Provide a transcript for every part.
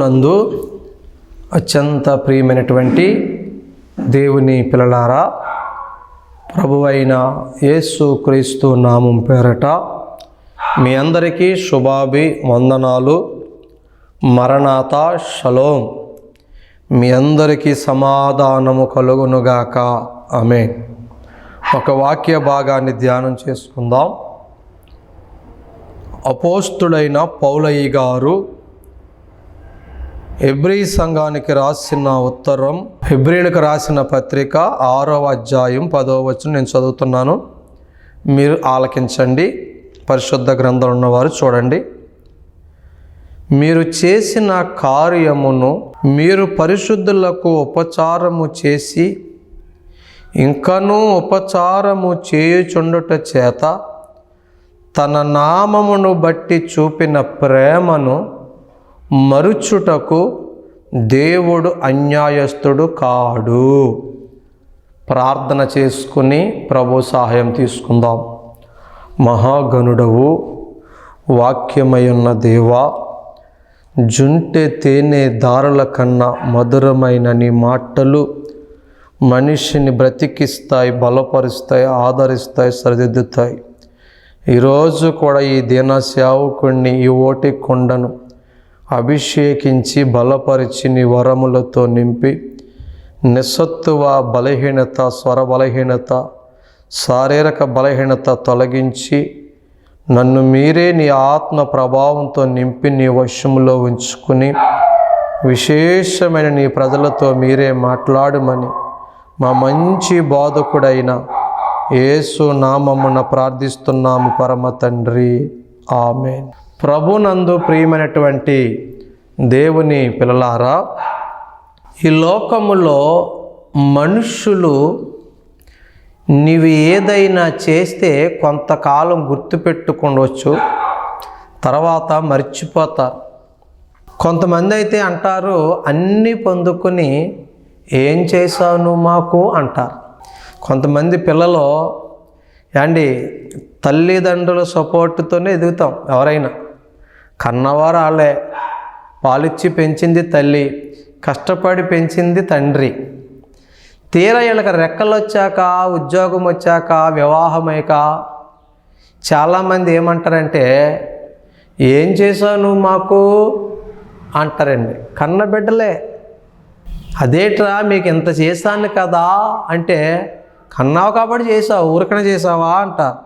ప్రభువునందు అత్యంత ప్రియమైనటువంటి దేవుని పిల్లలారా, ప్రభువైన యేసు క్రీస్తు నామం పేరట మీ అందరికీ శుభాభివందనాలు. మరణాత షలోం. మీ అందరికీ సమాధానము కలుగునుగాక. ఆమేన్. ఒక వాక్య భాగాన్ని ధ్యానం చేసుకుందాం. అపోస్తుడైన పౌలయ్య గారు హెబ్రీ సంఘానికి రాసిన ఉత్తరం, హెబ్రీలకు రాసిన పత్రిక 6వ అధ్యాయం 10వ వచనం నేను చదువుతున్నాను. మీరు ఆలకించండి. పరిశుద్ధ గ్రంథం ఉన్నవారు చూడండి. మీరు చేసిన కార్యమును మీరు పరిశుద్ధులకు ఉపచారము చేసి ఇంకనూ ఉపచారము చేయుచుండుట చేత తన నామమును బట్టి చూపిన ప్రేమను మరుచుటకు దేవుడు అన్యాయస్తుడు కాడు. ప్రార్థన చేసుకుని ప్రభు సహాయం తీసుకుందాం. మహాగణుడవు, వాక్యమయున్న దేవా, జుంటె తేనె దారుల కన్నా మధురమైన నీ మాటలు మనిషిని బ్రతికిస్తాయి, బలపరుస్తాయి, ఆదరిస్తాయి, సరిదిద్దుతాయి. ఈరోజు కూడా ఈ దీన సేవకుణ్ణి, ఈ ఓటి కొండను అభిషేకించి బలపరిచి నీ వరములతో నింపి నిస్సత్తువ బలహీనత, స్వర బలహీనత, శారీరక బలహీనత తొలగించి నన్ను మీరే నీ ఆత్మ ప్రభావంతో నింపి నీ వశములో ఉంచుకుని విశేషమైన నీ ప్రజలతో మీరే మాట్లాడమని మా మంచి బోధకుడైన యేసు నామమున ప్రార్థిస్తున్నాము పరమ తండ్రి. ఆమేన్. ప్రభునందు ప్రియమైనటువంటి దేవుని పిల్లలారా, ఈ లోకములో మనుషులు నీవు ఏదైనా చేస్తే కొంతకాలం గుర్తుపెట్టుకోవచ్చు, తర్వాత మర్చిపోతారు. కొంతమంది అయితే అంటారు, అన్నీ పొందుకొని ఏం చేశావు నువ్వు మాకు అంటారు. కొంతమంది పిల్లలు తల్లిదండ్రుల సపోర్టుతోనే ఎదుగుతాం. ఎవరైనా కన్నవారు వాళ్ళే, పాలిచ్చి పెంచింది తల్లి, కష్టపడి పెంచింది తండ్రి. తీరా వీళ్ళకి రెక్కలు వచ్చాక, ఉద్యోగం వచ్చాక, వివాహమైక చాలామంది ఏమంటారంటే, ఏం చేసావు నువ్వు మాకు అంటారండి. కన్న బిడ్డలే, అదేట్రా మీకు ఇంత చేశాను కదా అంటే, కన్నావు కాబట్టి చేసావు, ఊరికనే చేసావా అంటారు.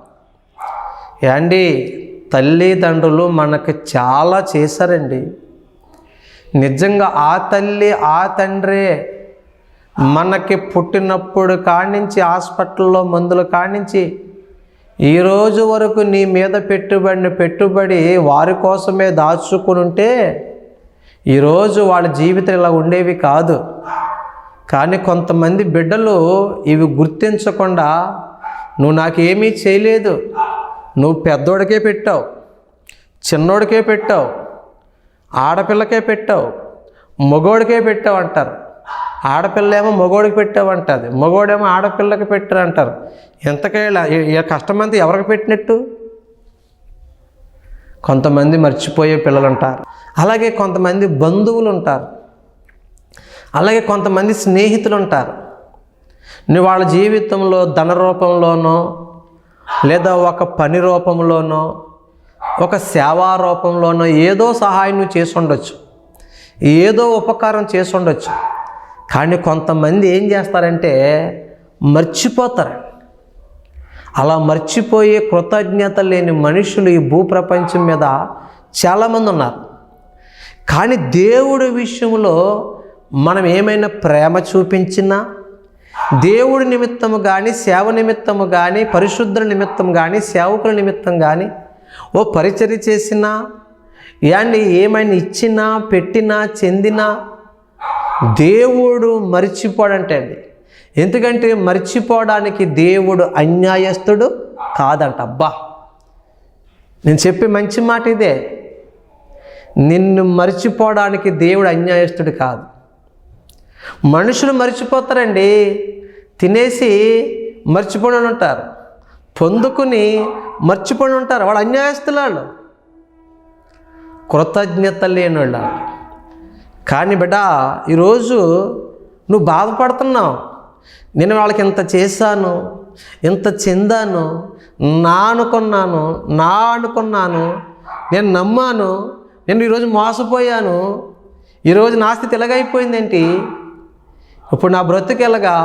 తల్లిదండ్రులు మనకు చాలా చేశారండి. నిజంగా ఆ తల్లి ఆ తండ్రే మనకి పుట్టినప్పుడు కానించి, హాస్పిటల్లో మందుల కానించి ఈరోజు వరకు నీ మీద పెట్టుబడి వారి కోసమే దాచుకుని ఉంటే ఈరోజు వాళ్ళ జీవితం ఇలా ఉండేవి కాదు. కానీ కొంతమంది బిడ్డలు ఇవి గుర్తించకుండా, నువ్వు నాకేమీ చేయలేదు, నువ్వు పెద్దోడికే పెట్టావు, చిన్నోడికే పెట్టావు, ఆడపిల్లకే పెట్టావు, మగోడికే పెట్టావు అంటారు. ఆడపిల్లేమో మగోడికి పెట్టావు అంటుంది, మగోడేమో ఆడపిల్లకి పెట్టారు అంటారు. ఎంతకైనా కష్టమంతా ఎవరికి పెట్టినట్టు? కొంతమంది మర్చిపోయే పిల్లలు ఉంటారు. అలాగే కొంతమంది బంధువులు ఉంటారు. అలాగే కొంతమంది స్నేహితులు ఉంటారు. నువ్వు వాళ్ళ జీవితంలో ధన రూపంలోనో, లేదా ఒక పని రూపంలోనో, ఒక సేవా రూపంలోనో ఏదో సహాయం నువ్వు చేసి ఉండొచ్చు, ఏదో ఉపకారం చేసి ఉండొచ్చు. కానీ కొంతమంది ఏం చేస్తారంటే మర్చిపోతారు. అలా మర్చిపోయే కృతజ్ఞత లేని మనుషులు ఈ భూప్రపంచం మీద చాలామంది ఉన్నారు. కానీ దేవుడి విషయంలో మనం ఏమైనా ప్రేమ చూపించినా, దేవుడి నిమిత్తము కానీ, సేవ నిమిత్తము కానీ, పరిశుద్ధుల నిమిత్తం కానీ, సేవకుల నిమిత్తం కానీ ఓ పరిచర్య చేసినా, ఏమైనా ఇచ్చినా, పెట్టినా, చెందినా దేవుడు మర్చిపోడంటే ఎందుకంటే మర్చిపోవడానికి దేవుడు అన్యాయస్తుడు కాదంట. అబ్బా, నేను చెప్పే మంచి మాట ఇదే. నిన్ను మర్చిపోవడానికి దేవుడు అన్యాయస్తుడు కాదు. మనుషులు మర్చిపోతారండి. తినేసి మర్చిపోయి ఉంటారు, పొందుకుని మర్చిపోయి ఉంటారు. వాళ్ళు అన్యాయస్తులు, వాళ్ళు కృతజ్ఞత లేని వాళ్ళు. కానీ బిడ్డ ఈరోజు నువ్వు బాధపడుతున్నావు. నేను వాళ్ళకి ఇంత చేశాను, ఇంత చెందాను, నా అనుకున్నాను, నేను నమ్మాను, నేను ఈరోజు మోసపోయాను, ఈరోజు నా స్థితి ఎలాగైపోయిందేంటి, ఇప్పుడు నా బ్రతుకు ఎలాగా,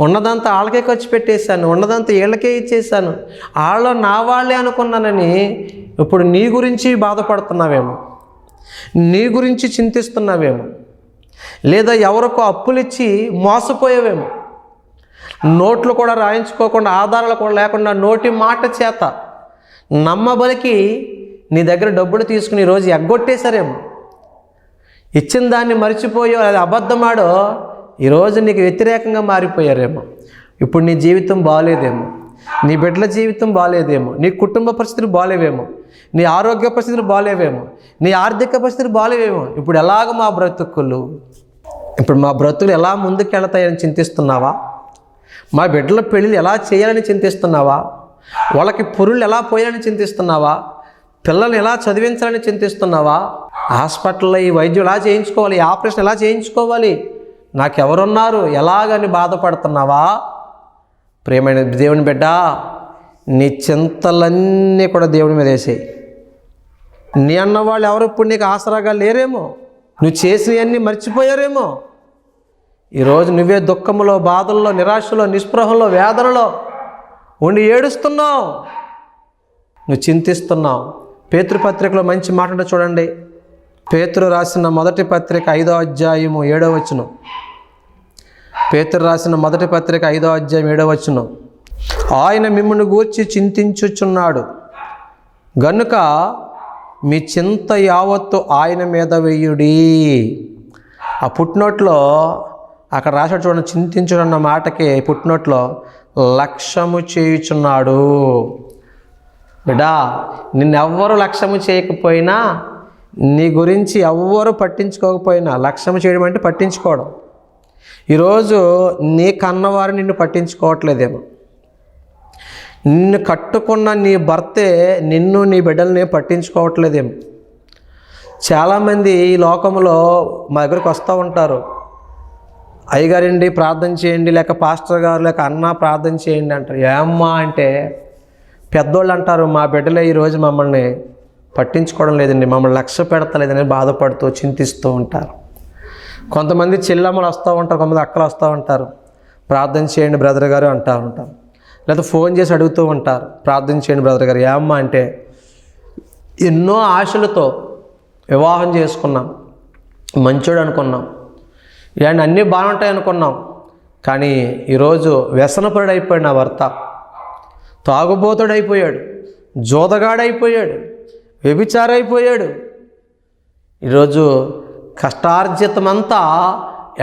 ఉన్నదంతా వాళ్ళకే ఖర్చు పెట్టేశాను, ఉన్నదంతా వీళ్ళకే ఇచ్చేసాను, వాళ్ళు నా వాళ్ళే అనుకున్నానని ఇప్పుడు నీ గురించి బాధపడుతున్నావేమో, నీ గురించి చింతిస్తున్నావేమో, లేదా ఎవరికో అప్పులు ఇచ్చి మోసపోయావేమో, నోట్లు కూడా రాయించుకోకుండా, ఆధారాలు కూడా లేకుండా నోటి మాట చేత నమ్మబలికి నీ దగ్గర డబ్బులు తీసుకుని ఈరోజు ఎగ్గొట్టేశారేమో, ఇచ్చిన దాన్ని మర్చిపోయో అది అబద్ధమాడో ఈరోజు నీకు వ్యతిరేకంగా మారిపోయారేమో. ఇప్పుడు నీ జీవితం బాగోలేదేమో, నీ బిడ్డల జీవితం బాగోలేదేమో, నీ కుటుంబ పరిస్థితులు బాగోలేవేమో, నీ ఆరోగ్య పరిస్థితులు బాగోలేవేమో, నీ ఆర్థిక పరిస్థితులు బాగోలేవేమో. ఇప్పుడు ఎలాగ మా బ్రతుకులు ఎలా ముందుకెళ్తాయని చింతిస్తున్నావా? మా బిడ్డల పెళ్ళిళ్ళు ఎలా చేయాలని చింతిస్తున్నావా? వాళ్ళకి పురుళ్ళు ఎలా పోయాలని చింతిస్తున్నావా? పిల్లల్ని ఎలా చదివించాలని చింతిస్తున్నావా? హాస్పిటల్లో ఈ వైద్యం ఎలా చేయించుకోవాలి, ఈ ఆపరేషన్ ఎలా చేయించుకోవాలి, నాకెవరున్నారు, ఎలాగని బాధపడుతున్నావా? ప్రియమైన దేవుని బిడ్డ, నీ చింతలన్నీ కూడా దేవుని మీద వేసేయి. నీ అన్నవాళ్ళు ఎవరు ఇప్పుడు నీకు ఆసరాగా లేరేమో, నువ్వు చేసినవన్నీ మర్చిపోయారేమో. ఈరోజు నువ్వే దుఃఖంలో, బాధల్లో, నిరాశలో, నిస్పృహంలో, వేదనలో ఉండి ఏడుస్తున్నావు, నువ్వు చింతిస్తున్నావు. పేతురు పత్రికలో మంచి మాట చూడండి. పేతురు రాసిన మొదటి పత్రిక 5వ అధ్యాయము 7వ వచనం. పేతురు రాసిన మొదటి పత్రిక 5వ అధ్యాయం 7వ వచనం. ఆయన మిమ్మును గూర్చి చింతించుచున్నాడు గనుక మీ చింత యావత్తు ఆయన మీద వెయ్యుడి. ఆ పుట్నోట్లో అక్కడ రాశాడు చూడండి, చింతించుడన్న మాటకి పుట్నోట్లో లక్ష్యము చేయుచున్నాడు. బిడ్డా, నిన్నెవ్వరు లక్ష్యము చేయకపోయినా, నీ గురించి ఎవ్వరు పట్టించుకోకపోయినా, లక్ష్యము చేయడం అంటే పట్టించుకోవడం. ఈరోజు నీ కన్నవారు నిన్ను పట్టించుకోవట్లేదేమో, నిన్ను కట్టుకున్న నీ భర్తే నిన్ను, నీ బిడ్డల్ని పట్టించుకోవట్లేదేమో. చాలామంది ఈ లోకంలో మా దగ్గరికి వస్తూ ఉంటారు, అయ్యగారండి ప్రార్థన చేయండి, లేక పాస్టర్ గారు, లేక అన్న ప్రార్థన చేయండి అంటారు. ఏమ్మా అంటే పెద్దోళ్ళు అంటారు, మా బిడ్డలే ఈరోజు మమ్మల్ని పట్టించుకోవడం లేదండి, మమ్మల్ని లక్ష్య పెడతలేదని బాధపడుతూ చింతిస్తూ ఉంటారు. కొంతమంది చెల్లమ్మలు వస్తూ ఉంటారు, కొంతమంది అక్కలు వస్తూ ఉంటారు, ప్రార్థన చేయండి బ్రదర్ గారు అంటూ ఉంటారు. లేదా ఫోన్ చేసి అడుగుతూ ఉంటారు, ప్రార్థన చేయండి బ్రదర్ గారు. ఏమ్మా అంటే ఎన్నో ఆశలతో వివాహం చేసుకున్నాం, మంచోడు అనుకున్నాం, ఇలాంటి అన్నీ బాగుంటాయి అనుకున్నాం, కానీ ఈరోజు వ్యసనపరుడైపోయాడు నా భర్త, తాగుబోతుడైపోయాడు, జోదగాడైపోయాడు, వ్యభిచారైపోయాడు. ఈరోజు కష్టార్జితమంతా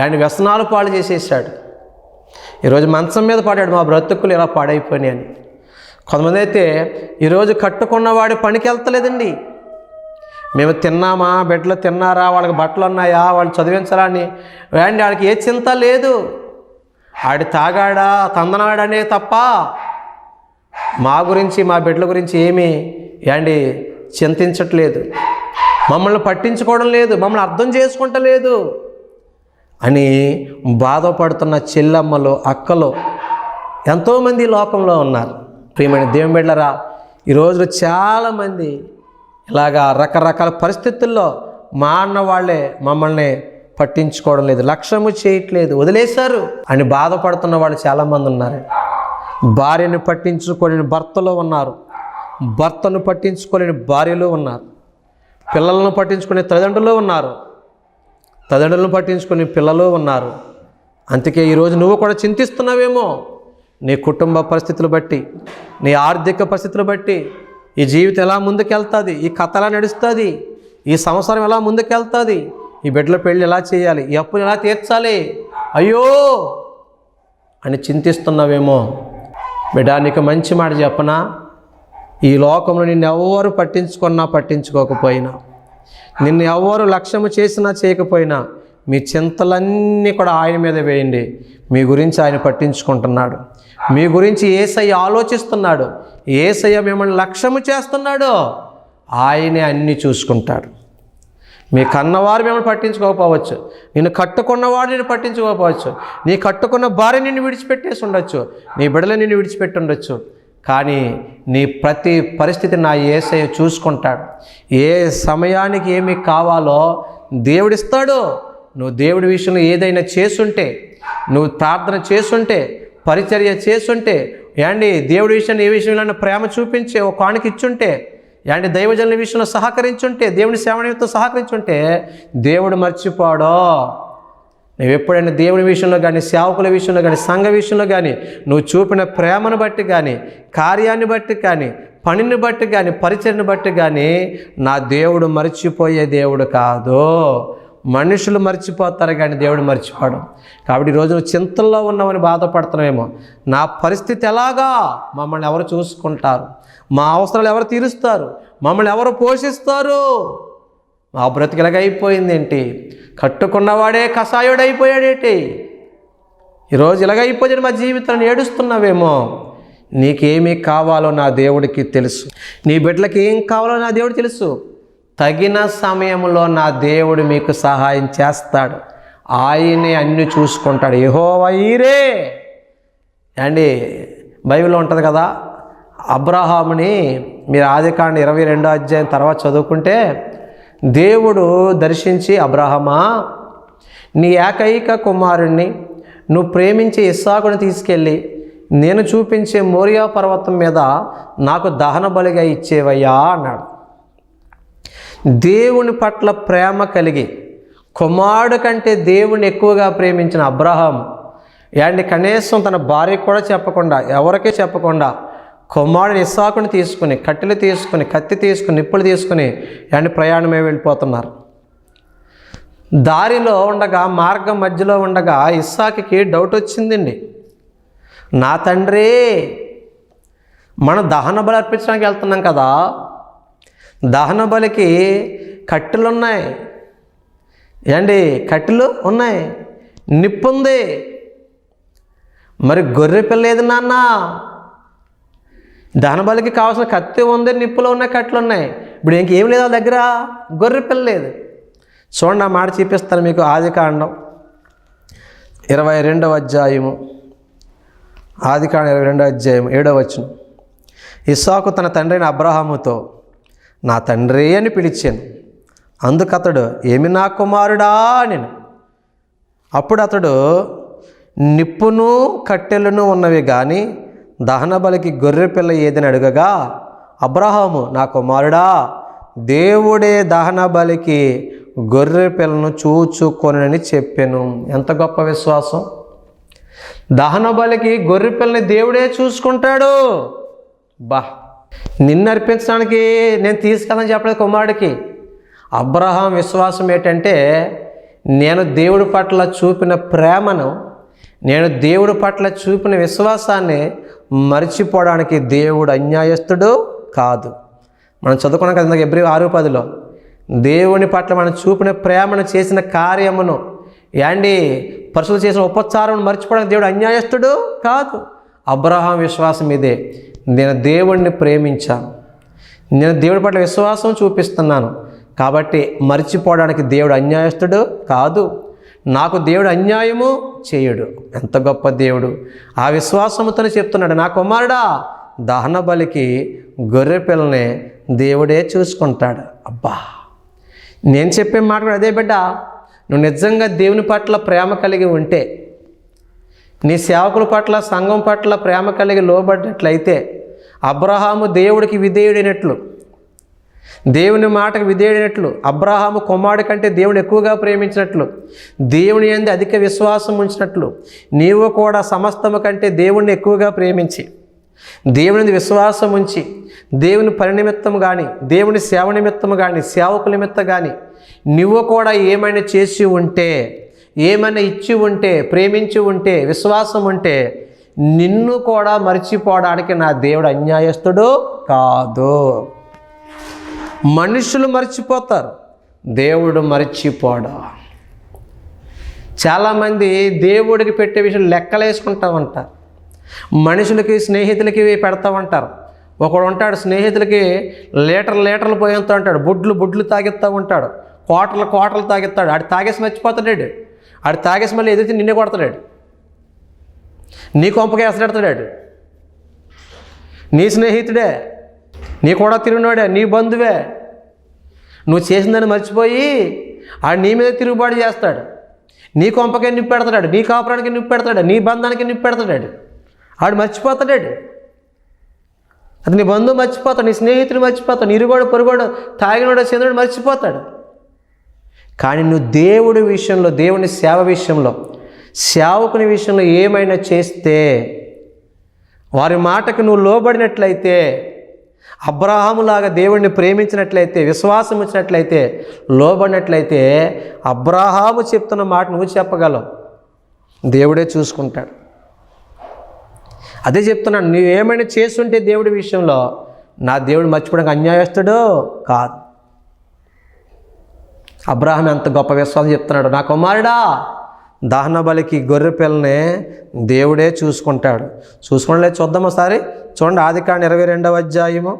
ఆయన వ్యసనాలు పాడు చేసేసాడు. ఈరోజు మంచం మీద పడాడు, మా బ్రతుకులు ఇలా పాడైపోయినాయి అని. కొంతమంది అయితే ఈరోజు కట్టుకున్నవాడి పనికి వెళ్తలేదండి. మేము తిన్నామా, బిడ్డలు తిన్నారా, వాళ్ళకి బట్టలు ఉన్నాయా, వాళ్ళు చదివించాలా అని వేండి, వాళ్ళకి ఏ చింత లేదు. ఆడి తాగాడా, తందనాడనే తప్ప మా గురించి, మా బిడ్డల గురించి ఏమీ ఏండి చింతించట్లేదు, మమ్మల్ని పట్టించుకోవడం లేదు, మమ్మల్ని అర్థం చేసుకుంటలేదు అని బాధపడుతున్న చెల్లమ్మలు, అక్కలు ఎంతోమంది లోకంలో ఉన్నారు. ప్రియమైన దేవుని బిడ్డలారా, ఈరోజు చాలామంది ఇలాగా రకరకాల పరిస్థితుల్లో మా అన్న వాళ్ళే మమ్మల్ని పట్టించుకోవడం లేదు, లక్ష్యము చేయట్లేదు, వదిలేశారు అని బాధపడుతున్న వాళ్ళు చాలామంది ఉన్నారు. భార్యను పట్టించుకోలేని భర్తలు ఉన్నారు, భర్తను పట్టించుకోలేని భార్యలు ఉన్నారు, పిల్లలను పట్టించుకునే తల్లిదండ్రులు ఉన్నారు, తల్లిదండ్రులను పట్టించుకునే పిల్లలు ఉన్నారు. అందుకే ఈరోజు నువ్వు కూడా చింతిస్తున్నావేమో, నీ కుటుంబ పరిస్థితులు బట్టి, నీ ఆర్థిక పరిస్థితులు బట్టి, ఈ జీవితం ఎలా ముందుకెళ్తుంది, ఈ కథ ఎలా నడుస్తుంది, ఈ సంవత్సరం ఎలా ముందుకెళ్తుంది, ఈ బిడ్డల పెళ్ళి ఎలా చేయాలి, ఈ అప్పుని ఎలా తీర్చాలి, అయ్యో అని చింతిస్తున్నావేమో. బిడ్డ, నీకు మంచి మాట చెప్పనా, ఈ లోకంలో నిన్ను ఎవరు పట్టించుకున్నా పట్టించుకోకపోయినా, నిన్ను ఎవరు లక్ష్యము చేసినా చేయకపోయినా, మీ చింతలన్నీ కూడా ఆయన మీద వేయండి. మీ గురించి ఆయన పట్టించుకుంటున్నాడు, మీ గురించి యేసయ్య ఆలోచిస్తున్నాడు, యేసయ్య మిమ్మల్ని లక్ష్యము చేస్తున్నాడు, ఆయనే అన్నీ చూసుకుంటాడు. మీ కన్నవారు మిమ్మల్ని పట్టించుకోకపోవచ్చు, నిన్ను కట్టుకున్నవాడు నిన్ను పట్టించుకోకపోవచ్చు, నీ కట్టుకున్న భార్య నిన్ను విడిచిపెట్టేసి ఉండొచ్చు, నీ బిడ్డలు నిన్ను విడిచిపెట్టి ఉండొచ్చు. కానీ నీ ప్రతి పరిస్థితి నా యేసయ్య చూసుకుంటాడు. ఏ సమయానికి ఏమి కావాలో దేవుడిస్తాడు. నువ్వు దేవుడి విషయంలో ఏదైనా చేసుంటే, నువ్వు ప్రార్థన చేసుంటే, పరిచర్య చేసుంటే, ఏండి దేవుడి విషయాన్ని ఏ విషయంలో ప్రేమ చూపించే ఒక కానుక ఇచ్చుంటే, ఏంటి దైవజనుల విషయంలో సహకరించుంటే, దేవుని సేవనితో సహకరించుంటే దేవుడు మర్చిపోడో. నువ్వు ఎప్పుడైనా దేవుని విషయంలో కానీ, సేవకుల విషయంలో కానీ, సంఘ విషయంలో కానీ నువ్వు చూపిన ప్రేమను బట్టి కానీ, కార్యాన్ని బట్టి కానీ, పనిని బట్టి కానీ, పరిచర్ని బట్టి కానీ నా దేవుడు మర్చిపోయే దేవుడు కాదు. మనుషులు మర్చిపోతారు కానీ దేవుడు మర్చిపోవడం. కాబట్టి ఈరోజు నువ్వు చింతల్లో ఉన్నావని బాధపడుతున్నావేమో. నా పరిస్థితి ఎలాగా? మమ్మల్ని ఎవరు చూసుకుంటారు? మా అవసరాలు ఎవరు తీరుస్తారు? మమ్మల్ని ఎవరు పోషిస్తారు? మా బ్రతికి ఇలాగైపోయిందేంటి? కట్టుకున్నవాడే కషాయుడైపోయాడేంటి? ఈరోజు ఇలాగైపోయాడు మా జీవితాన్ని ఏడుస్తున్నావేమో. నీకేమీ కావాలో నా దేవుడికి తెలుసు. నీ బిడ్డలకి ఏం కావాలో నా దేవుడు తెలుసు. తగిన సమయంలో నా దేవుడు మీకు సహాయం చేస్తాడు. ఆయనే అన్ని చూసుకుంటాడు. యెహోవా ఈరే. అండి బైబిల్లో ఉంటుంది కదా, అబ్రహాముని మీరు ఆదికాండం 22వ అధ్యాయం తర్వాత చదువుకుంటే దేవుడు దర్శించి, అబ్రహామా, నీ ఏకైక కుమారుణ్ణి నువ్వు ప్రేమించే ఇస్సాకుని తీసుకెళ్ళి నేను చూపించే మోరియా పర్వతం మీద నాకు దహన బలిగా ఇచ్చేవయ్యా అన్నాడు. దేవుని పట్ల ప్రేమ కలిగి కుమారుడు కంటే దేవుని ఎక్కువగా ప్రేమించిన అబ్రహాం ఏంటి కనీసం తన భార్యకు కూడా చెప్పకుండా, ఎవరికీ చెప్పకుండా కుమారుని ఇస్సాకుని తీసుకుని, కట్టెలు తీసుకుని, కత్తి తీసుకుని, నిప్పులు తీసుకుని ఏంటి ప్రయాణమే వెళ్ళిపోతున్నారు. దారిలో ఉండగా, మార్గం మధ్యలో ఉండగా ఇస్సాకుకి డౌట్ వచ్చిందండి. నా తండ్రి, మనం దహన బలి అర్పించడానికి వెళ్తున్నాం కదా, దహన బలికి కట్టెలు ఉన్నాయి ఏండి, కట్టెలు ఉన్నాయి, నిప్పు ఉంది, మరి గొర్రె పిల్ల ఏది నాన్న? దహన బలికి కావాల్సిన కత్తి ఉంది, నిప్పులో ఉన్నాయి, కట్టెలు ఉన్నాయి. ఇప్పుడు ఇంకేం లేదు వాళ్ళ దగ్గర, గొర్రె పిల్ల లేదు. చూడండి, ఆ మాట చూపిస్తాను మీకు. ఆదికాండం 22వ అధ్యాయము, ఆదికాండం 22వ అధ్యాయం 7వ వచనం. ఇస్సాకు తన తండ్రైన అబ్రహాముతో నా తండ్రి అని పిలిచాను. అందుకతడు ఏమి నా కుమారుడా నేను. అప్పుడు అతడు నిప్పును కట్టెలను ఉన్నవి కానీ దహన బలికి గొర్రె పిల్ల ఏదని అడగగా, అబ్రహాము నా కుమారుడా, దేవుడే దహన బలికి గొర్రె పిల్లను చూచుకొనని చెప్పాను. ఎంత గొప్ప విశ్వాసం! దహన బలికి గొర్రె పిల్లని దేవుడే చూసుకుంటాడు. నిన్ను అర్పించడానికి నేను తీసుకెళ్ళని చెప్పలేదు కుమారుడికి. అబ్రహాం విశ్వాసం ఏంటంటే, నేను దేవుడి పట్ల చూపిన ప్రేమను, నేను దేవుడి పట్ల చూపిన విశ్వాసాన్ని మర్చిపోవడానికి దేవుడు అన్యాయస్తుడు కాదు. మనం చదువుకున్నాం కదా హెబ్రీ 6:10లో, దేవుని పట్ల మనం చూపిన ప్రేమను, చేసిన కార్యమును, పరిశుద్ధ చేసిన ఉపచారం మర్చిపోవడానికి దేవుడు అన్యాయస్తుడు కాదు. అబ్రహాం విశ్వాసం ఇదే. నేను దేవుడిని ప్రేమించాను, నేను దేవుడి పట్ల విశ్వాసం చూపిస్తున్నాను కాబట్టి మర్చిపోవడానికి దేవుడు అన్యాయస్తుడు కాదు. నాకు దేవుడు అన్యాయము చేయడు. ఎంత గొప్ప దేవుడు! ఆ విశ్వాసముతోనే చెప్తున్నాడు, నా కుమారుడా, దహన బలికి గొర్రె పిల్లని దేవుడే చూసుకుంటాడు. అబ్బా, నేను చెప్పే మాట కూడా అదే బిడ్డ. నువ్వు నిజంగా దేవుని పట్ల ప్రేమ కలిగి ఉంటే, నీ సేవకుల పట్ల, సంఘం పట్ల ప్రేమ కలిగి లోబడినట్లయితే, అబ్రహాము దేవుడికి విధేయుడైనట్లు, దేవుని మాటకు విధేయుడైనట్లు, అబ్రహాము కుమారుడి కంటే దేవుని ఎక్కువగా ప్రేమించినట్లు, దేవుని యందు అధిక విశ్వాసం ఉంచినట్లు, నీవు కూడా సమస్తము కంటే దేవుణ్ణి ఎక్కువగా ప్రేమించి, దేవుని విశ్వాసం ఉంచి, దేవుని పని నిమిత్తము కానీ, దేవుని సేవ నిమిత్తము కానీ, సేవకుల నిమిత్తం కానీ నువ్వు కూడా ఏమైనా చేసి ఉంటే, ఏమైనా ఇచ్చి ఉంటే, ప్రేమించి ఉంటే, విశ్వాసం ఉంటే, నిన్ను కూడా మర్చిపోవడానికి నా దేవుడు అన్యాయస్తుడు కాదు. మనుషులు మర్చిపోతారు, దేవుడు మర్చిపోడు. చాలామంది దేవుడికి పెట్టే విషయం లెక్కలేసుకుంటూ ఉంటారు. మనుషులకి, స్నేహితులకి పెడతా ఉంటారు. ఒకడు ఉంటాడు, స్నేహితులకి లీటర్లు పోయేస్తూ ఉంటాడు, బుడ్లు తాగిస్తూ ఉంటాడు, కోటలు తాగిస్తాడు. ఆడు తాగేసి మర్చిపోతాడు. ఆడు తాగేసి మళ్ళీ ఎదుటి నిన్నే కొడతాడు. నీ కొంపకి ఎసరెడతాడు. నీ స్నేహితుడే, నీ కూడా తిరిగినవాడే, నీ బంధువే. నువ్వు చేసిందని మర్చిపోయి ఆడు నీ మీద తిరుగుబాటు చేస్తాడు. నీ కొంపకే నిప్పు పెడతాడు, నీ కాపురానికి నిప్పు పెడతాడు, నీ బంధానికి నిప్పు పెడతాడు. ఆడు మర్చిపోతాడు. అది నీ బంధువు మర్చిపోతాడు, నీ స్నేహితుడు మర్చిపోతాడు, నీ ఇరుగోడు పొరుగోడు తాగినోడు చంద్రుడు మర్చిపోతాడు. కానీ నువ్వు దేవుడి విషయంలో, దేవుని సేవ విషయంలో, సేవకుని విషయంలో ఏమైనా చేస్తే, వారి మాటకు నువ్వు లోబడినట్లయితే, అబ్రాహాములాగా దేవుడిని ప్రేమించినట్లయితే, విశ్వాసం ఇచ్చినట్లయితే, లోబడినట్లయితే, అబ్రాహాము చెప్తున్న మాట నువ్వు చెప్పగలవు. దేవుడే చూసుకుంటాడు. అదే చెప్తున్నాను, నువ్వేమైనా చేస్తుంటే దేవుడి విషయంలో, నా దేవుడు మర్చిపోవడానికి అన్యాయస్తుడో కాదు. అబ్రాహాం ఎంత గొప్ప విశ్వాసం చెప్తున్నాడు. నా కుమారుడా, దహన బలికి గొర్రె పిల్లని దేవుడే చూసుకుంటాడు. చూసుకోండి, చూద్దాం ఒకసారి. చూడండి, ఆదికాండం 22వ అధ్యాయము,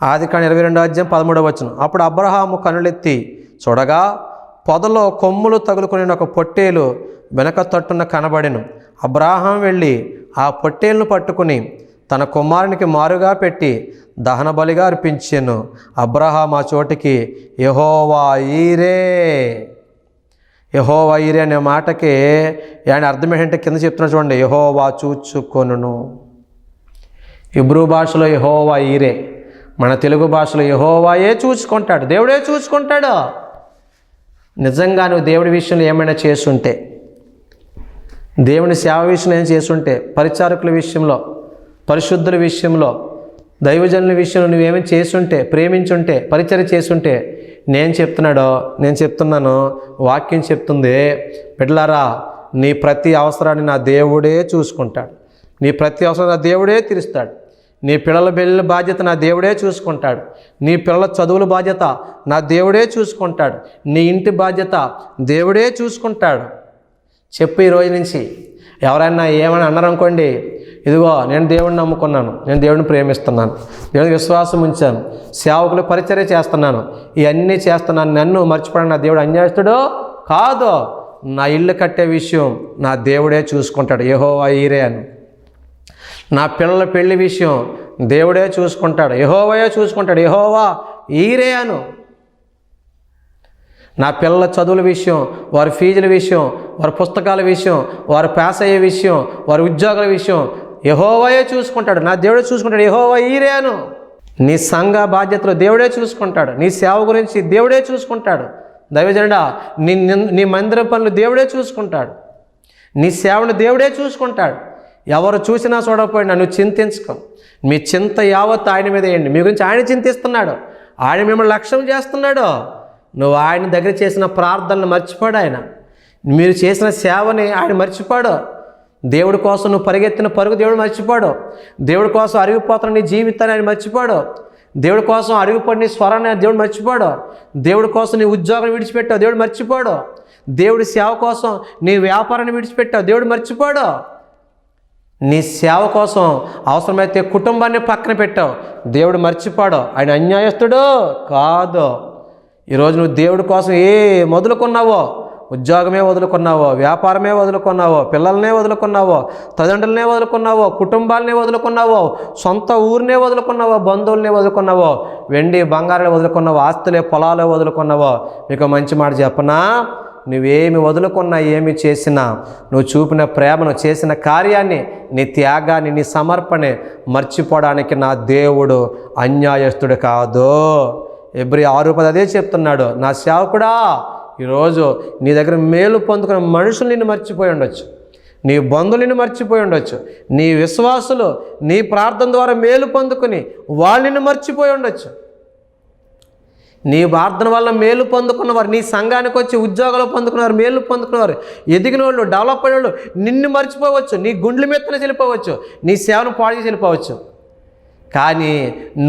ఆదికాండం 22వ అధ్యాయం 13వ వచనం. అప్పుడు అబ్రహాము కనులెత్తి చూడగా పొదలో కొమ్ములు తగులుకుని ఒక పొట్టేలు వెనక తట్టున కనబడెను. అబ్రహాం వెళ్ళి ఆ పొట్టేలును పట్టుకుని తన కుమారునికి మారుగా పెట్టి దహన బలిగా అర్పించెను. అబ్రహాం ఆ చోటికి యెహోవా ఈరే, యెహోవా ఈరే అనే మాటకి ఆయన అర్థం ఏంటంటే కింద చెప్తున్నా చూడండి, యెహోవా చూచుకొనును. హిబ్రూ భాషలో యెహోవా ఈరే, మన తెలుగు భాషలో యెహోవాయే చూసుకుంటాడు, దేవుడే చూసుకుంటాడు. నిజంగా నువ్వు దేవుడి విషయంలో ఏమైనా చేస్తుంటే, దేవుని సేవ విషయంలో ఏం చేస్తుంటే, పరిచారకుల విషయంలో, పరిశుద్ధుల విషయంలో, దైవజనుల విషయంలో నువ్వేమైనా చేస్తుంటే, ప్రేమించుంటే, పరిచర్య చేస్తుంటే, నేను చెప్తున్నాను, వాక్యం చెప్తుంది, బిడ్డలారా, నీ ప్రతి అవసరాన్ని నా దేవుడే చూసుకుంటాడు. నీ ప్రతి అవసరం నా దేవుడే తీరుస్తాడు. నీ పిల్లల బిడ్డల బాధ్యత నా దేవుడే చూసుకుంటాడు. నీ పిల్లల చదువుల బాధ్యత నా దేవుడే చూసుకుంటాడు. నీ ఇంటి బాధ్యత దేవుడే చూసుకుంటాడు. చెప్పు, ఈ రోజు నుంచి ఎవరైనా ఏమైనా అన్నారనుకోండి, ఇదిగో నేను దేవుడిని నమ్ముకున్నాను, నేను దేవుడిని ప్రేమిస్తున్నాను, దేవుడిని విశ్వాసం ఉంచాను, సేవకులు పరిచర్య చేస్తున్నాను, ఇవన్నీ చేస్తున్నాను, నన్ను మర్చిపోవడానికి నా దేవుడు అన్యాయస్తుడో కాదు. నా ఇల్లు కట్టే విషయం నా దేవుడే చూసుకుంటాడు, యెహోవా ఈరే అని. నా పిల్లల పెళ్లి విషయం దేవుడే చూసుకుంటాడు, యెహోవాయే చూసుకుంటాడు, యెహోవా ఈరే అను. నా పిల్లల చదువుల విషయం, వారి ఫీజుల విషయం, వారి పుస్తకాల విషయం, వారు పాస్ అయ్యే విషయం, వారి ఉద్యోగాల విషయం యెహోవాయే చూసుకుంటాడు, నా దేవుడే చూసుకుంటాడు, యెహోవా ఈరే అను. నీ సంఘ బాధ్యతలు దేవుడే చూసుకుంటాడు, నీ సేవ గురించి దేవుడే చూసుకుంటాడు. దైవజనుడా, నీ మందిర పనులు దేవుడే చూసుకుంటాడు, నీ సేవను దేవుడే చూసుకుంటాడు. ఎవరు చూసినా చూడకపోయినా నువ్వు చింతించుకో. మీ చింత యావత్ ఆయన మీద వేయండి. మీ గురించి ఆయన చింతిస్తున్నాడు, ఆయన మిమ్మల్ని లక్ష్యం చేస్తున్నాడు. నువ్వు ఆయన దగ్గర చేసిన ప్రార్థనలు మర్చిపోడు. ఆయన మీరు చేసిన సేవని ఆయన మర్చిపోడు. దేవుడి కోసం నువ్వు పరిగెత్తిన పరుగు దేవుడు మర్చిపోడు. దేవుడి కోసం అరిగిపోతున్న నీ జీవితాన్ని ఆయన మర్చిపోడు. దేవుడి కోసం అరిగిపోయిన నీ స్వరాన్ని దేవుడు మర్చిపోడు. దేవుడి కోసం నీ ఉద్యోగం విడిచిపెట్టావు, దేవుడు మర్చిపోడు. దేవుడి సేవ కోసం నీ వ్యాపారాన్ని విడిచిపెట్టావు, దేవుడు మర్చిపోడు. నీ సేవ కోసం అవసరమైతే కుటుంబాన్ని పక్కన పెట్టావు, దేవుడు మర్చిపోడు. ఆయన అన్యాయస్తుడు కాదు. ఈరోజు నువ్వు దేవుడి కోసం వదులుకున్నావో, ఉద్యోగమే వదులుకున్నావో, వ్యాపారమే వదులుకున్నావో, పిల్లలనే వదులుకున్నావో, తల్లిదండ్రులనే వదులుకున్నావో, కుటుంబాలనే వదులుకున్నావో, సొంత ఊరినే వదులుకున్నావో, బంధువులనే వదులుకున్నావో, వెండి బంగారాలు వదులుకున్నావో, ఆస్తులే పొలాలే వదులుకున్నావో, మీకు మంచి మాట చెప్పనా? నువ్వేమి వదులుకున్నా, ఏమి చేసినా, నువ్వు చూపిన ప్రేమను, చేసిన కార్యాన్ని, నీ త్యాగాన్ని, నీ సమర్పణని మర్చిపోవడానికి నా దేవుడు అన్యాయస్తుడు కాదు. ఎబ్రీ 6:10 అదే చెప్తున్నాడు. నా సేవకుడా, ఈరోజు నీ దగ్గర మేలు పొందుకున్న మనుషులు నిన్ను మర్చిపోయి ఉండొచ్చు, నీ బంధువులు నిన్ను మర్చిపోయి ఉండొచ్చు, నీ విశ్వాసులు నీ ప్రార్థన ద్వారా మేలు పొందుకుని వాళ్ళు నిన్ను మర్చిపోయి ఉండొచ్చు. నీ ప్రార్థన వల్ల మేలు పొందుకున్నవారు, నీ సంఘానికి వచ్చి ఉద్యోగాలు పొందుకున్నవారు, మేలు పొందుకున్నవారు, ఎదిగిన వాళ్ళు, డెవలప్ అయిన వాళ్ళు నిన్ను మర్చిపోవచ్చు, నీ గుండెల మెత్తన చెల్లిపోవచ్చు, నీ సేవను పాడు చేసి వెళ్ళిపోవచ్చు. కానీ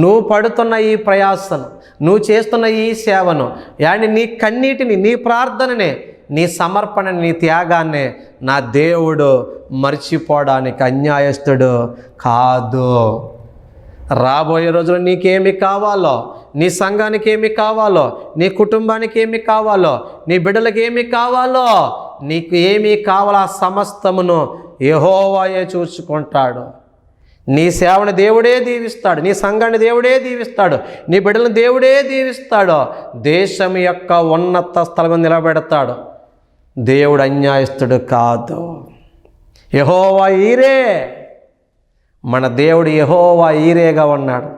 నువ్వు పడుతున్న ఈ ప్రయాసను, నువ్వు చేస్తున్న ఈ సేవను, నీ కన్నీటిని, నీ ప్రార్థనని, నీ సమర్పణని, నీ త్యాగాన్ని నా దేవుడు మర్చిపోవడానికి అన్యాయస్తుడు కాదు. రాబోయే రోజుల్లో నీకేమి కావాలో, నీ సంఘానికి ఏమి కావాలో, నీ కుటుంబానికి ఏమి కావాలో, నీ బిడ్డలకి ఏమి కావాలో, నీకు ఏమి కావాలో ఆ సమస్తమును యెహోవాయే చూసుకుంటాడు. నీ సేవను దేవుడే దీవిస్తాడు, నీ సంఘాన్ని దేవుడే దీవిస్తాడు, నీ బిడ్డలను దేవుడే దీవిస్తాడు. దేశం యొక్క ఉన్నత స్థలం నిలబెడతాడు. దేవుడు అన్యాయస్తుడు కాదు. యెహోవా ఈరే, మన దేవుడు యెహోవా ఈరేగా ఉన్నాడు.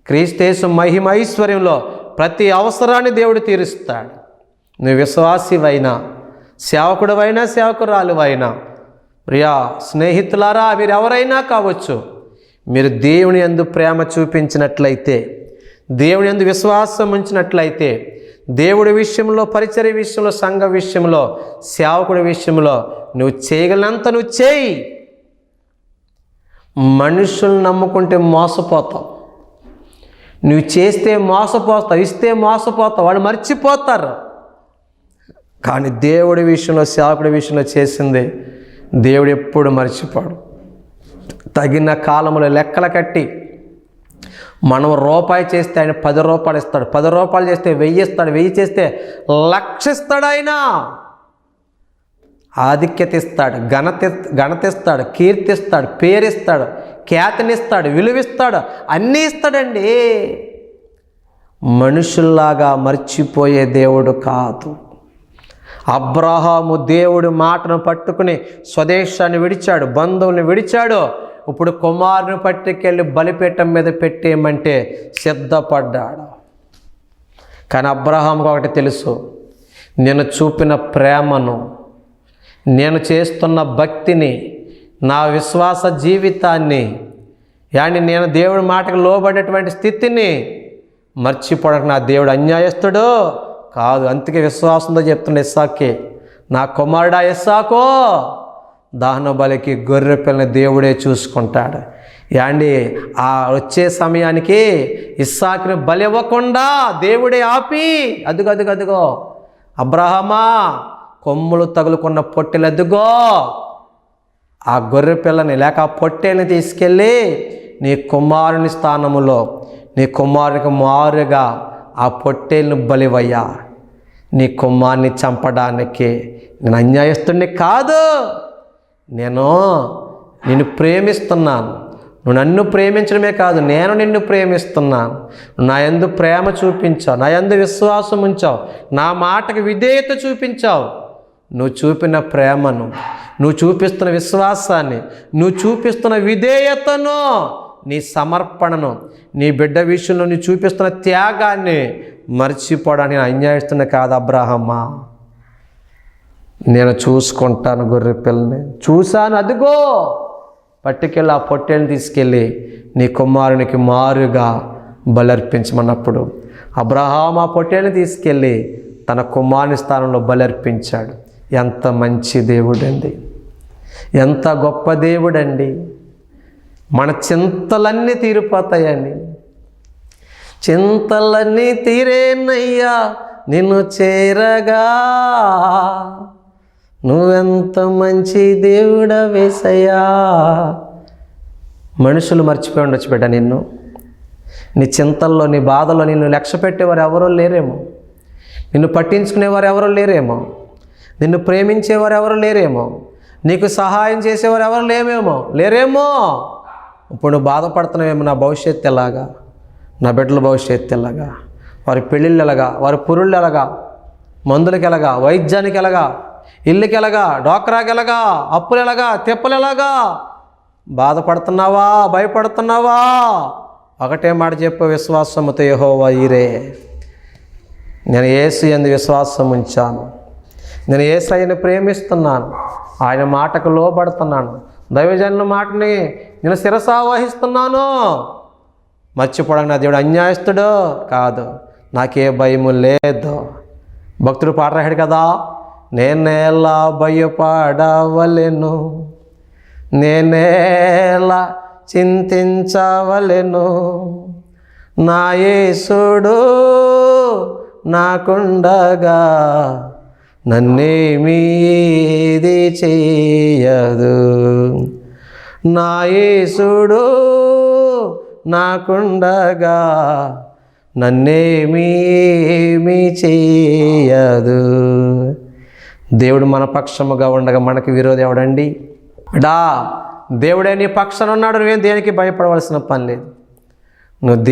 క్రీస్తు మహిమ ఐశ్వర్యంలో ప్రతి అవసరాన్ని దేవుడు తీరుస్తాడు. నువ్వు విశ్వాసివైనా, సేవకుడివైనా, సేవకురాలువైనా, ప్రియా స్నేహితులారా, మీరు ఎవరైనా కావచ్చు, మీరు దేవుని యందు ప్రేమ చూపించినట్లయితే, దేవుని యందు విశ్వాసం ఉంచినట్లయితే, దేవుడి విషయంలో, పరిచర్య విషయంలో, సంఘ విషయంలో, సేవకుడి విషయంలో నువ్వు చేయగలిగినంత నువ్వు చేయి. మనుషులను నమ్ముకుంటే మోసపోతావు. నువ్వు చేస్తే మోసపోతావు, ఇస్తే మోసపోతావు, వాళ్ళు మర్చిపోతారు. కానీ దేవుడి విషయంలో, సేవకుడి విషయంలో చేసింది దేవుడు ఎప్పుడు మర్చిపోడు. తగిన కాలంలో లెక్కలు కట్టి మనం రూపాయి చేస్తే ఆయన 10 రూపాయలు ఇస్తాడు, 10 రూపాయలు చేస్తే 1000 ఇస్తాడు, 1000 చేస్తే 1,00,000 ఇస్తాడు. ఆయన ఆధిక్యత ఇస్తాడు, ఘనత ఇస్తాడు, కీర్తిస్తాడు, పేరిస్తాడు, ఖ్యాతినిస్తాడు, విలువిస్తాడు, అన్నీ ఇస్తాడండి. మనుషుల్లాగా మర్చిపోయే దేవుడు కాదు. అబ్రహాము దేవుడి మాటను పట్టుకుని స్వదేశాన్ని విడిచాడు, బంధువుల్ని విడిచాడు. ఇప్పుడు కుమారుని పట్టుకెళ్ళి బలిపీఠం మీద పెట్టేయమంటే సిద్ధపడ్డాడు. కానీ అబ్రహాముకు ఒకటి తెలుసు, నేను చూపిన ప్రేమను, నేను చేస్తున్న భక్తిని, నా విశ్వాస జీవితాన్ని, నేను దేవుడి మాటకు లోబడేటువంటి స్థితిని మర్చిపోవడానికి నా దేవుడు అన్యాయస్తుడు కాదు. అందుకే విశ్వాసంతో చెప్తున్న ఇస్సాకే, నా కుమారుడా ఇస్సాకో, దహన బలికి గొర్రె పిల్లని దేవుడే చూసుకుంటాడు. ఆ వచ్చే సమయానికి ఇస్సాకుని బలి ఇవ్వకుండా దేవుడే ఆపి, అదుగో అబ్రహామా, కొమ్ములు తగులుకున్న పొట్టెలు అదుగో, ఆ గొర్రె పిల్లని లేక ఆ పొట్టేల్ని తీసుకెళ్ళి నీ కుమారుని స్థానములో, నీ కుమారునికి మారుగా ఆ పొట్టేల్ని బలివయ్యా. నీ కుమారుని చంపడానికి నేను అన్యాయస్తుడిని కాదు, నేను నిన్ను ప్రేమిస్తున్నాను. నువ్వు నన్ను ప్రేమించడమే కాదు, నేను నిన్ను ప్రేమిస్తున్నాను. నా యందు ప్రేమ చూపించావు, నా యందు విశ్వాసం ఉంచావు, నా మాటకు విధేయత చూపించావు. నువ్వు చూపిన ప్రేమను, నువ్వు చూపిస్తున్న విశ్వాసాన్ని, నువ్వు చూపిస్తున్న విధేయతను, నీ సమర్పణను, నీ బిడ్డ విషయంలో నువ్వు చూపిస్తున్న త్యాగాన్ని మర్చిపోవడానికి అన్యాయస్తున్న కాదు అబ్రహమా. నేను చూసుకుంటాను, గొర్రె పిల్లని చూశాను, అదిగో పట్టుకెళ్ళి ఆ పొట్టేని తీసుకెళ్ళి నీ కుమారునికి మారుగా బలర్పించమన్నప్పుడు అబ్రహాం ఆ పొట్టేని తీసుకెళ్ళి తన కుమారుని స్థానంలో బలర్పించాడు. ఎంత మంచి దేవుడండి, ఎంత గొప్ప దేవుడండి. మన చింతలన్నీ తీరిపోతాయండి. చింతలన్నీ తీరేనయ్యా నిన్ను చేరగా, నువ్వెంత మంచి దేవుడవేసయ్యా. మనుషులు మర్చిపోయి ఉండొచ్చు బిడ్డ నిన్ను, నీ చింతల్లో, నీ బాధల్లో నిన్ను లక్ష్య పెట్టేవారు ఎవరో లేరేమో, నిన్ను పట్టించుకునేవారు ఎవరో లేరేమో, నిన్ను ప్రేమించేవారు ఎవరు లేరేమో, నీకు సహాయం చేసేవారు ఎవరు లేరేమో. ఇప్పుడు నువ్వు బాధపడుతున్నావేమో, నా భవిష్యత్తు ఎలాగా, నా బిడ్డల భవిష్యత్తు ఎలాగా, వారి పెళ్ళిళ్ళు ఎలాగా, వారి పురుళ్ళు ఎలాగా, మందులకి ఎలాగా, వైద్యానికి ఎలాగా, ఇల్లుకి ఎలాగా, డోక్రాకి ఎలాగా, అప్పులు ఎలాగా, తిప్పలు ఎలాగా. బాధపడుతున్నావా, భయపడుతున్నావా? ఒకటే మాట చెప్పు, విశ్వాసముతో యెహోవా ఈరే. నేను యేసు యందు విశ్వాసం ఉంచాను, నేను యేసయ్యని ప్రేమిస్తున్నాను, ఆయన మాటకు లోబడుతున్నాను, దైవజనుల మాటని నేను శిరసావహిస్తున్నాను. మర్చిపోవడానికి నా దేవుడు అన్యాయస్తుడు కాదు, నాకే భయము లేదు. భక్తుడు పాట రాశాడు కదా, నేనేలా భయపడవలెను, నేనేలా చింతించవలెను, నా యేసుడు నాకుండగా నన్నేమీ ఏది చేయదు. నా యేసుడు నాకుండగా నన్నేమీ చేయదు. దేవుడు మన పక్షముగా ఉండగా మనకి విరోధి ఎవడండి? దేవుడే నీ పక్షాన ఉన్నాడు, నువ్వేం దేనికి భయపడవలసిన పని లేదు. నువ్వు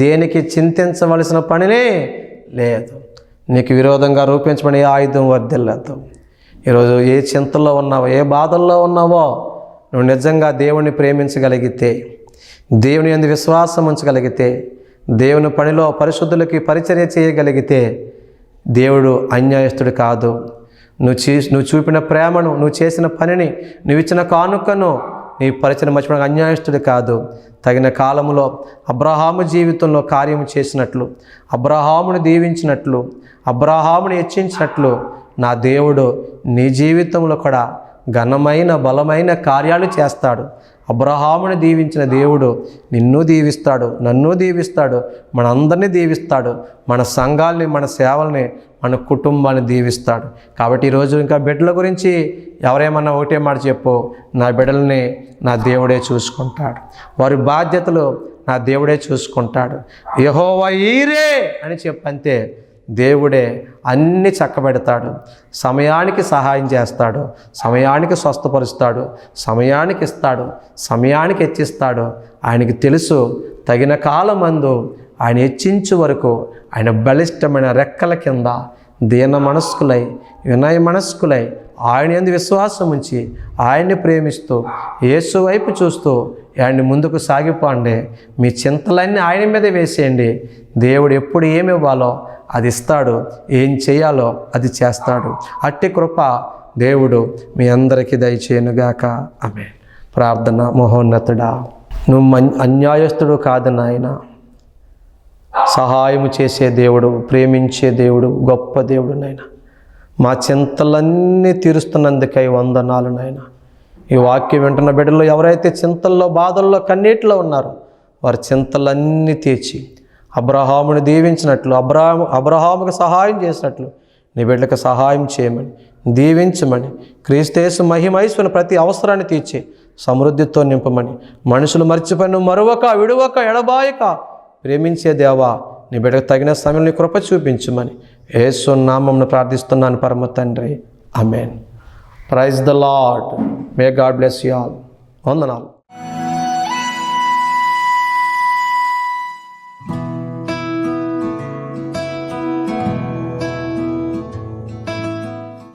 దేనికి చింతించవలసిన పనినే లేదు. నీకు విరోధంగా రూపించబడిన ఏ ఆయుధం వర్ధిల్లదు. ఈరోజు ఏ చింతల్లో ఉన్నావో, ఏ బాధల్లో ఉన్నావో, నువ్వు నిజంగా దేవుణ్ణి ప్రేమించగలిగితే, దేవుని యందు విశ్వాసం ఉంచగలిగితే, దేవుని పనిలో పరిశుద్ధులకి పరిచర్య చేయగలిగితే, దేవుడు అన్యాయస్తుడు కాదు. నువ్వు చూపిన ప్రేమను, నువ్వు చేసిన పనిని, నువ్వు ఇచ్చిన కానుకను, నీ పరిచయం మర్చిపోవడానికి అన్యాయస్తుడు కాదు. తగిన కాలంలో అబ్రహాము జీవితంలో కార్యము చేసినట్లు, అబ్రహామును దీవించినట్లు, అబ్రహామును హెచ్చించినట్లు నా దేవుడు నీ జీవితంలో కూడా ఘనమైన బలమైన కార్యాలు చేస్తాడు. అబ్రహాముని దీవించిన దేవుడు నిన్ను దీవిస్తాడు, నన్ను దీవిస్తాడు, మనందరినీ దీవిస్తాడు, మన సంఘాల్ని, మన సేవల్ని, మన కుటుంబాన్ని దీవిస్తాడు. కాబట్టి ఈరోజు ఇంకా బిడ్డల గురించి ఎవరేమన్నా ఒకటే మాట చెప్పు, నా బిడ్డల్ని నా దేవుడే చూసుకుంటాడు, వారి బాధ్యతలు నా దేవుడే చూసుకుంటాడు. యెహోవా ఈరే అని చెప్పంతే దేవుడే అన్నీ చక్కబెడతాడు. సమయానికి సహాయం చేస్తాడు, సమయానికి స్వస్థపరుస్తాడు, సమయానికి ఇస్తాడు, సమయానికి హెచ్చిస్తాడు. ఆయనకి తెలుసు తగిన కాలమందు ఆయన హెచ్చించు వరకు ఆయన బలిష్టమైన రెక్కల కింద దీన మనస్కులై, వినయ మనస్కులై, ఆయన యందు విశ్వాసం ఉంచి, ఆయన్ని ప్రేమిస్తూ, యేసు వైపు చూస్తూ ఆయన్ని ముందుకు సాగిపోండి. మీ చింతలన్నీ ఆయన మీద వేసేయండి. దేవుడు ఎప్పుడు ఏమి ఇవ్వాలో అది ఇస్తాడు, ఏం చేయాలో అది చేస్తాడు. అట్టి కృప దేవుడు మీ అందరికీ దయచేయునుగాక. ఆమేన్. ప్రార్థన. మహోన్నతుడా, నువ్వు అన్యాయస్తుడు కాదు నాయన, సహాయము చేసే దేవుడు, ప్రేమించే దేవుడు, గొప్ప దేవుడు నాయన. మా చింతలన్నీ తీరుస్తున్నందుకై వందనాలు నాయన. ఈ వాక్యం వింటున్న బిడ్డలు ఎవరైతే చింతల్లో, బాధల్లో, కన్నీటిలో ఉన్నారో వారి చింతలన్నీ తీర్చి అబ్రహాముని దీవించినట్లు, అబ్రహాముకు సహాయం చేసినట్లు నీ బిడ్డలకు సహాయం చేయమని, దీవించమని, క్రీస్తు మహిమైశ్వరుని ప్రతి అవసరాన్ని తీర్చి సమృద్ధితో నింపమని, మనుషులు మర్చిపోయిన మరొక విడువక ఎడబాయక ప్రేమించే దేవా నీ బిడ్డకు తగిన సమయంలో కృప చూపించమని యేసు నామమున ప్రార్థిస్తున్నాను పరమ తండ్రి. Amen. Praise the lord. May God bless you all. వందనాలు.